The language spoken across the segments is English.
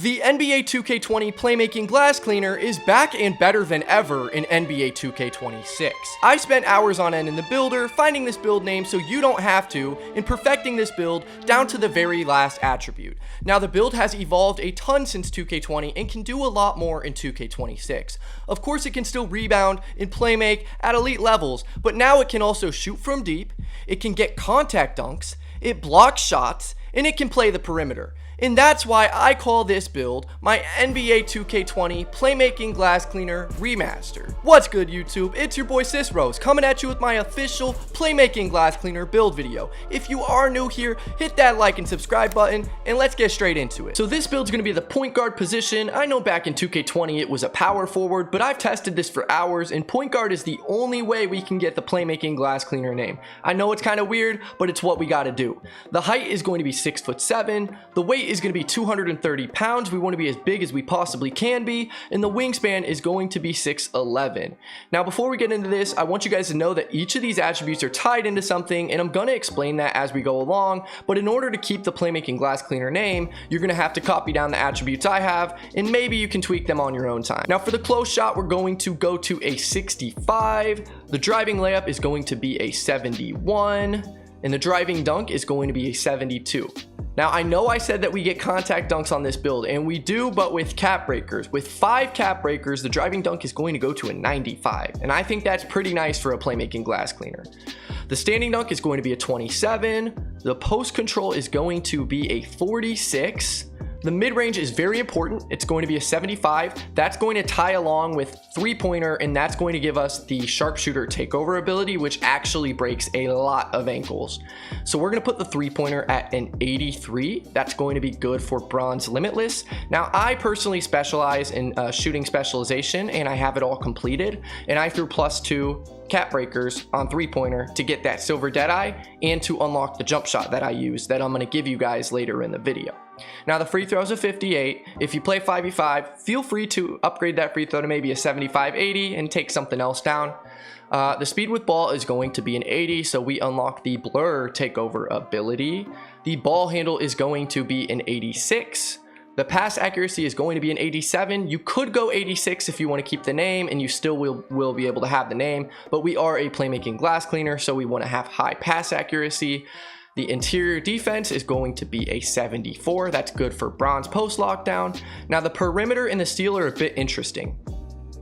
The NBA 2K20 Playmaking Glass Cleaner is back and better than ever in NBA 2K26. I spent hours on end in the builder, finding this build name so you don't have to, and perfecting this build down to the very last attribute. Now the build has evolved a ton since 2K20 and can do a lot more in 2K26. Of course it can still rebound and playmake at elite levels, but now it can also shoot from deep, it can get contact dunks, it blocks shots, and it can play the perimeter. And that's why I call this build my NBA 2K20 Playmaking Glass Cleaner Remaster. What's good, YouTube? It's your boy Cisroz coming at you with my official Playmaking Glass Cleaner build video. If you are new here, hit that like and subscribe button and let's get straight into it. So this build's going to be the point guard position. I know back in 2K20 it was a power forward, but I've tested this for hours and point guard is the only way we can get the Playmaking Glass Cleaner name. I know it's kind of weird, but it's what we got to do. The height is going to be 6'7", the weight is going to be 230 pounds. We want to be as big as we possibly can be, and the wingspan is going to be 6'11". Now before we get into this, I want you guys to know that each of these attributes are tied into something, and I'm going to explain that as we go along. But in order to keep the Playmaking Glass Cleaner name, you're going to have to copy down the attributes I have, and maybe you can tweak them on your own time. Now for the close shot, we're going to go to a 65. The driving layup is going to be a 71, and the driving dunk is going to be a 72. Now, I know I said that we get contact dunks on this build, and we do, but with cap breakers. With 5 cap breakers, the driving dunk is going to go to a 95, and I think that's pretty nice for a Playmaking Glass Cleaner. The standing dunk is going to be a 27. The post control is going to be a 46. The mid-range is very important. It's going to be a 75. That's going to tie along with three-pointer, and that's going to give us the sharpshooter takeover ability, which actually breaks a lot of ankles. So we're going to put the three-pointer at an 83. That's going to be good for bronze limitless. Now, I personally specialize in shooting specialization, and I have it all completed, and I threw +2 cap breakers on three-pointer to get that silver deadeye and to unlock the jump shot that I use that I'm going to give you guys later in the video. Now the free throw is a 58. If you play 5v5, feel free to upgrade that free throw to maybe a 75-80 and take something else down. The speed with ball is going to be an 80, so we unlock the blur takeover ability. The ball handle is going to be an 86. The pass accuracy is going to be an 87. You could go 86 if you want to keep the name, and you still will be able to have the name, but we are a Playmaking Glass Cleaner, so we want to have high pass accuracy. The interior defense is going to be a 74. That's good for bronze post lockdown. Now the perimeter and the steal are a bit interesting.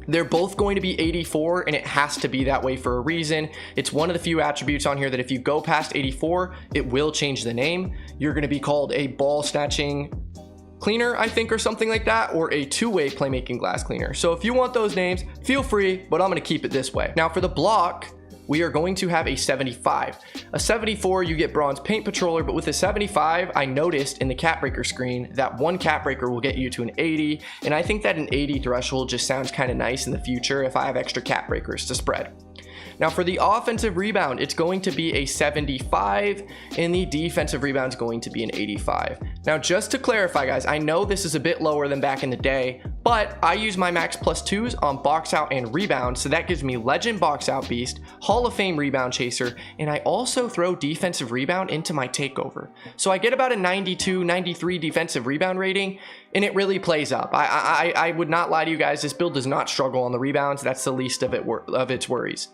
They're both going to be 84, and it has to be that way for a reason. It's one of the few attributes on here that if you go past 84, it will change the name. You're going to be called a ball snatching cleaner, I think, or something like that, or a two-way Playmaking Glass Cleaner. So if you want those names, feel free, but I'm going to keep it this way. Now for the block, we are going to have a 75. A 74, you get bronze paint patroller, but with a 75, I noticed in the cap breaker screen that one cap breaker will get you to an 80, and I think that an 80 threshold just sounds kind of nice in the future if I have extra cap breakers to spread. Now for the offensive rebound, it's going to be a 75, and the defensive rebound is going to be an 85. Now just to clarify, guys, I know this is a bit lower than back in the day, but I use my max +2s on box out and rebound, so that gives me legend box out beast, Hall of Fame rebound chaser, and I also throw defensive rebound into my takeover. So I get about a 92, 93 defensive rebound rating, and it really plays up. I would not lie to you guys, this build does not struggle on the rebounds. That's the least of its worries.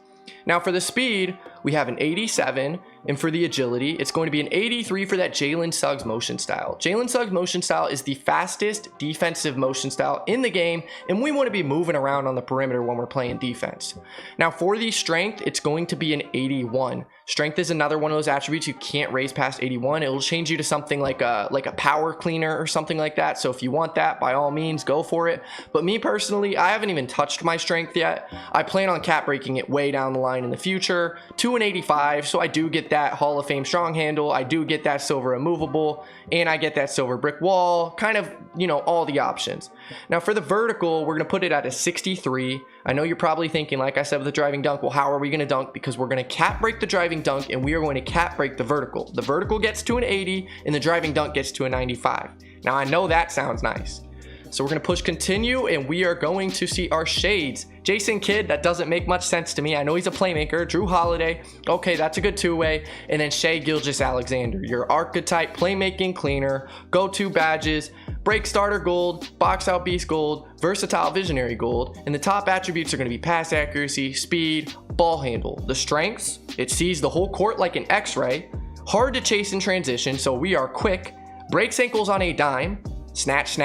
Now for the speed, we have an 87, and for the agility, it's going to be an 83 for that Jalen Suggs motion style. Jalen Suggs motion style is the fastest defensive motion style in the game, and we want to be moving around on the perimeter when we're playing defense. Now for the strength, it's going to be an 81. Strength is another one of those attributes you can't raise past 81. It will change you to something like a power cleaner or something like that. So if you want that, by all means, go for it. But me personally, I haven't even touched my strength yet. I plan on cap breaking it way down the line in the future to an 85. So I do get that Hall of Fame strong handle. I do get that silver immovable, and I get that silver brick wall, kind of, you know, all the options. Now for the vertical, we're going to put it at a 63. I know you're probably thinking, like I said with the driving dunk, well, how are we going to dunk? Because we're going to cap break the driving dunk, and we are going to cap break the vertical. The vertical gets to an 80, and the driving dunk gets to a 95. Now I know that sounds nice. So we're going to push continue, and we are going to see our shades. Jason Kidd, that doesn't make much sense to me. I know he's a playmaker. Drew Holiday, okay, that's a good two-way. And then Shai Gilgeous-Alexander, your archetype playmaking cleaner, go-to badges, break starter gold, box out beast gold, versatile visionary gold, and the top attributes are going to be pass accuracy, speed, ball handle. The strengths, it sees the whole court like an x-ray, hard to chase in transition, so we are quick, breaks ankles on a dime, snatch,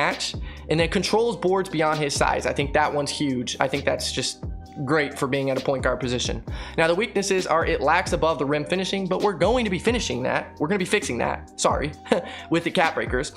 and then controls boards beyond his size. I think that one's huge. I think that's just great for being at a point guard position. Now the weaknesses are it lacks above the rim finishing, but we're going to be finishing that. We're going to be fixing that, sorry, with the cap breakers.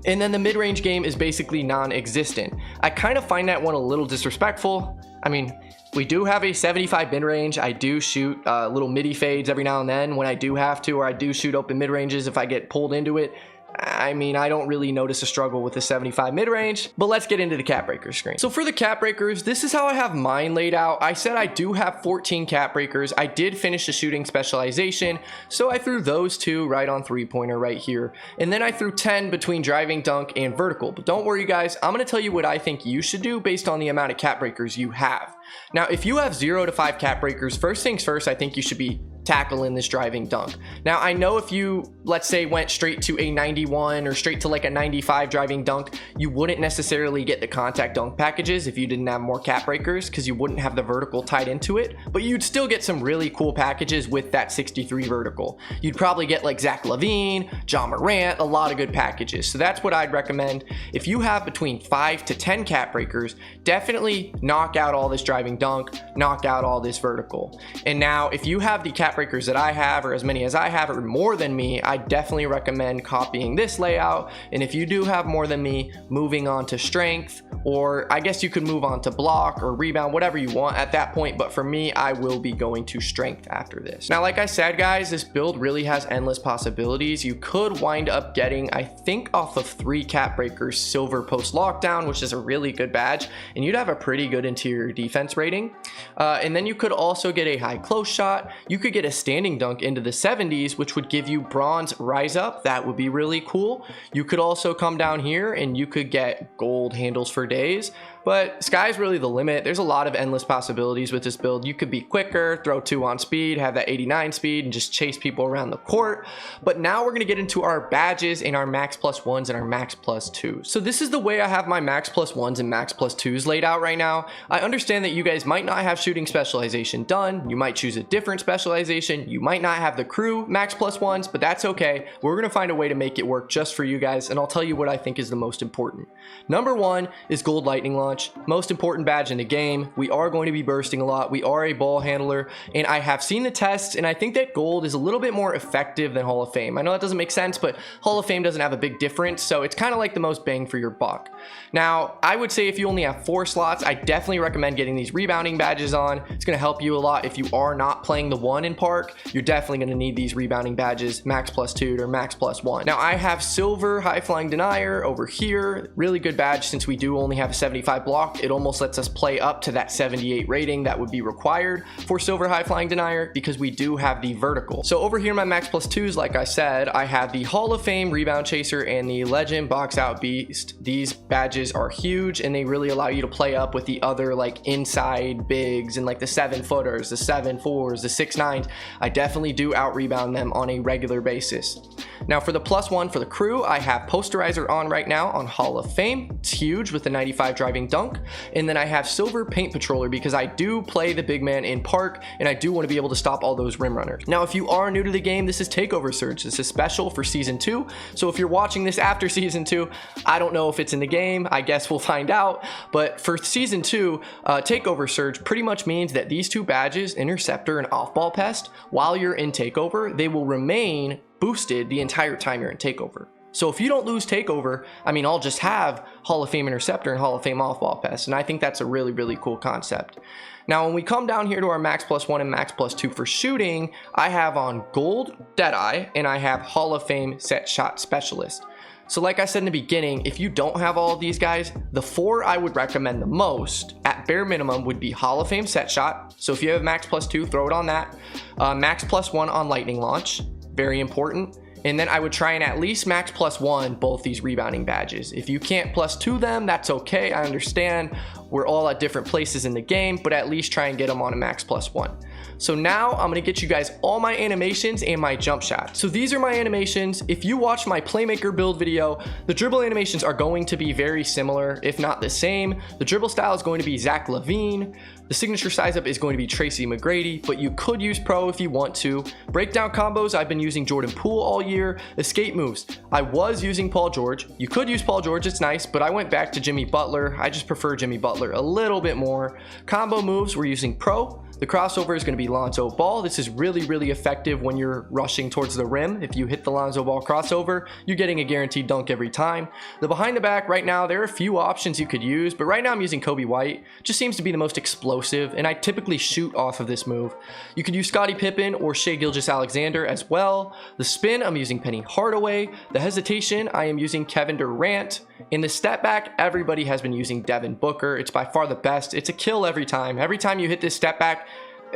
And then the mid-range game is basically non-existent. I kind of find that one a little disrespectful. I mean, we do have a 75 mid-range. I do shoot little midi fades every now and then when I do have to, or I do shoot open mid-ranges if I get pulled into it. I mean, I don't really notice a struggle with the 75 mid-range, but let's get into the cap breaker screen. So for the cap breakers, this is how I have mine laid out. I said I do have 14 cap breakers. I did finish the shooting specialization, so I threw those 2 right on three-pointer right here. And then I threw 10 between driving, dunk, and vertical. But don't worry, guys. I'm going to tell you what I think you should do based on the amount of cap breakers you have. Now, if you have 0 to 5 cap breakers, first things first, I think you should be tackling this driving dunk. Now, I know if you, let's say, went straight to a 91 or straight to like a 95 driving dunk, you wouldn't necessarily get the contact dunk packages if you didn't have more cap breakers, because you wouldn't have the vertical tied into it, but you'd still get some really cool packages with that 63 vertical. You'd probably get like Zach LaVine, John Morant, a lot of good packages. So that's what I'd recommend. If you have between 5 to 10 cap breakers, definitely knock out all this driving dunk, knock out all this vertical. And now if you have the cap breakers that I have, or as many as I have, or more than me, I definitely recommend copying this layout. And if you do have more than me, moving on to strength, or I guess you could move on to block or rebound, whatever you want at that point. But for me, I will be going to strength after this. Now, like I said, guys, this build really has endless possibilities. You could wind up getting, I think, off of 3 cap breakers, silver post lockdown, which is a really good badge, and you'd have a pretty good interior defense rating. And then you could also get a high close shot. You could get a standing dunk into the 70s, which would give you bronze rise up. That would be really cool. You could also come down here and you could get gold handles for days. But sky's really the limit. There's a lot of endless possibilities with this build. You could be quicker, throw 2 on speed, have that 89 speed, and just chase people around the court. But now we're going to get into our badges and our max plus 1s and our max plus 2s. So this is the way I have my max plus 1s and max plus 2s laid out right now. I understand that you guys might not have shooting specialization done. You might choose a different specialization. You might not have the crew max plus 1s, but that's okay. We're going to find a way to make it work just for you guys, and I'll tell you what I think is the most important. Number 1 is gold lightning launch. Most important badge in the game. We are going to be bursting a lot. We are a ball handler, and I have seen the tests, and I think that gold is a little bit more effective than Hall of Fame. I know that doesn't make sense, but Hall of Fame doesn't have a big difference, so it's kind of like the most bang for your buck. Now, I would say if you only have 4 slots, I definitely recommend getting these rebounding badges on. It's going to help you a lot. If you are not playing the 1 in Park, you're definitely going to need these rebounding badges, max plus 2 or max plus 1. Now, I have silver high flying denier over here. Really good badge since we do only have a 75 block. It almost lets us play up to that 78 rating that would be required for silver high flying denier because we do have the vertical. So over here in my max plus 2s, like I said, I have the Hall of Fame rebound chaser and the legend box out beast. These badges are huge and they really allow you to play up with the other like inside bigs and like the 7-footers, the 7-4s, the 6-9s. I definitely do out rebound them on a regular basis. Now for the plus 1 for the crew, I have posterizer on right now on Hall of Fame. It's huge with the 95 driving dunk. And then I have silver paint patroller because I do play the big man in Park and I do want to be able to stop all those rim runners. Now, if you are new to the game, this is Takeover Surge. This is special for season 2. So if you're watching this after season 2, I don't know if it's in the game. I guess we'll find out. But for season 2, Takeover Surge pretty much means that these 2 badges, Interceptor and Off-Ball Pest, while you're in Takeover, they will remain boosted the entire time you're in Takeover. So if you don't lose Takeover, I mean, I'll just have Hall of Fame Interceptor and Hall of Fame Off-Ball Pest, and I think that's a really, really cool concept. Now, when we come down here to our max plus 1 and max plus 2 for shooting, I have on gold Deadeye, and I have Hall of Fame Set Shot Specialist. So like I said in the beginning, if you don't have all of these guys, the 4 I would recommend the most at bare minimum would be Hall of Fame Set Shot. So if you have max plus 2, throw it on that. Max plus 1 on Lightning Launch, very important. And then I would try and at least max plus 1 both these rebounding badges. If you can't plus 2 them, that's okay. I understand. We're all at different places in the game, but at least try and get them on a max plus 1. So now I'm gonna get you guys all my animations and my jump shot. So these are my animations. If you watch my Playmaker build video, the dribble animations are going to be very similar, if not the same. The dribble style is going to be Zach LaVine. The signature size up is going to be Tracy McGrady, but you could use pro if you want to. Breakdown combos, I've been using Jordan Poole all year. Escape moves, I was using Paul George. You could use Paul George, it's nice, but I went back to Jimmy Butler. I just prefer Jimmy Butler a little bit more. Combo moves, we're using pro. The crossover is going to be Lonzo Ball. This is really effective when you're rushing towards the rim. If you hit the Lonzo Ball crossover, you're getting a guaranteed dunk every time. The behind the back, right now, there are a few options you could use, but right now I'm using Kobe White. Just seems to be the most explosive, and I typically shoot off of this move. You could use Scottie Pippen or Shai Gilgeous-Alexander as well. The spin, I'm using Penny Hardaway. The hesitation, I am using Kevin Durant. In the step back, everybody has been using Devin Booker. It's by far the best. It's a kill every time. Every time you hit this step back,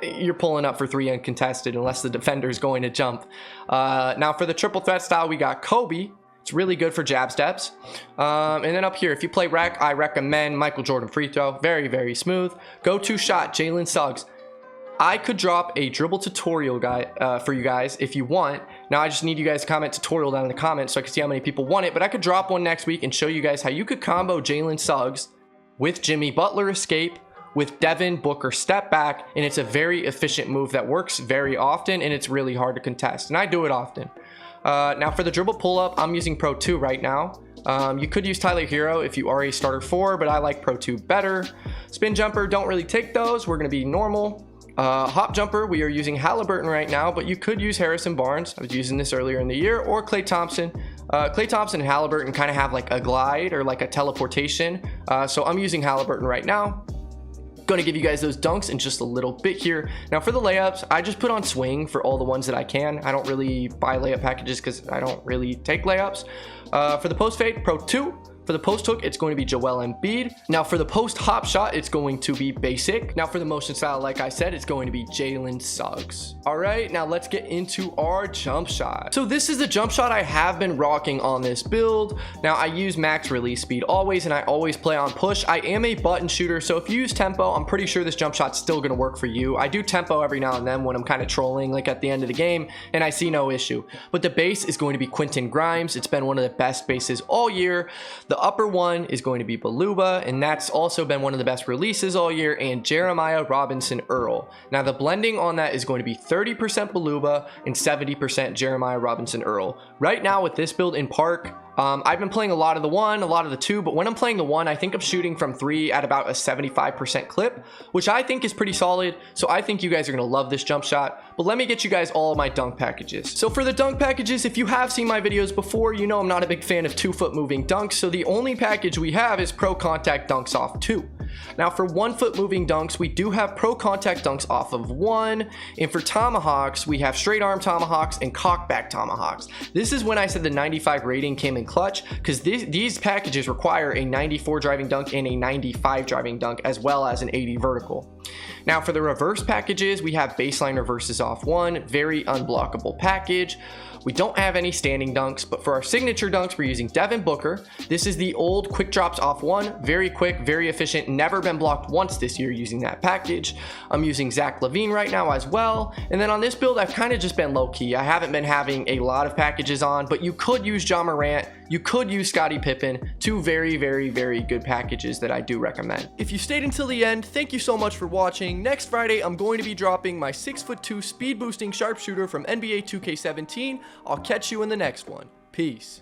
you're pulling up for 3 uncontested unless the defender is going to jump. Now for the triple threat style, we got Kobe. It's really good for jab steps. And then up here, if you play rec, I recommend Michael Jordan free throw. Very smooth. Go-to shot, Jalen Suggs. I could drop a dribble tutorial for you guys if you want. Now I just need you guys to comment tutorial down in the comments so I can see how many people want it. But I could drop one next week and show you guys how you could combo Jalen Suggs with Jimmy Butler escape, with Devin Booker step back, and it's a very efficient move that works very often, and it's really hard to contest, and I do it often. Now for the dribble pull-up, I'm using Pro 2 right now. You could use Tyler Hero if you are a starter 4, but I like Pro 2 better. Spin jumper, don't really take those. We're going to be normal. Hop jumper, we are using Halliburton right now, but you could use Harrison Barnes. I was using this earlier in the year, or Klay Thompson. Klay Thompson and Halliburton kind of have like a glide or like a teleportation. So I'm using Halliburton right now. Going to give you guys those dunks in just a little bit here. Now for the layups, I just put on swing for all the ones that I can. I don't really buy layup packages because I don't really take layups. For the post fade, Pro 2. For the post hook, it's going to be Joel Embiid. Now for the post hop shot, it's going to be basic. Now for the motion style, like I said, it's going to be Jalen Suggs. All right, now let's get into our jump shot. So this is the jump shot I have been rocking on this build. Now I use max release speed always, and I always play on push. I am a button shooter, so if you use tempo, I'm pretty sure this jump shot's still gonna work for you. I do tempo every now and then when I'm kind of trolling, like at the end of the game, and I see no issue. But the base is going to be Quentin Grimes. It's been one of the best bases all year. The upper one is going to be Baluba, and that's also been one of the best releases all year, and Jeremiah Robinson Earl. Now the blending on that is going to be 30% Baluba and 70% Jeremiah Robinson Earl. Right now with this build in park, I've been playing a lot of the 1, a lot of the 2, but when I'm playing the 1, I think I'm shooting from 3 at about a 75% clip, which I think is pretty solid. So I think you guys are going to love this jump shot. But let me get you guys all of my dunk packages. So for the dunk packages, if you have seen my videos before, you know I'm not a big fan of 2-foot moving dunks. So the only package we have is Pro Contact Dunks off 2. Now for 1-foot moving dunks, we do have Pro Contact Dunks off of 1. And for tomahawks, we have straight arm tomahawks and cockback tomahawks. This is when I said the 95 rating came in clutch, because these packages require a 94 driving dunk and a 95 driving dunk, as well as an 80 vertical. Now for the reverse packages, we have baseline reverses off 1, very unblockable package. We don't have any standing dunks, but for our signature dunks, we're using Devin Booker. This is the old quick drops off 1, very quick, very efficient, never been blocked once this year using that package. I'm using Zach LaVine right now as well. And then on this build, I've kind of just been low key. I haven't been having a lot of packages on, but you could use Ja Morant, you could use Scottie Pippen, 2 very good packages that I do recommend. If you stayed until the end, thank you so much for watching. Next Friday, I'm going to be dropping my 6'2" speed boosting sharpshooter from NBA 2K17. I'll catch you in the next one. Peace.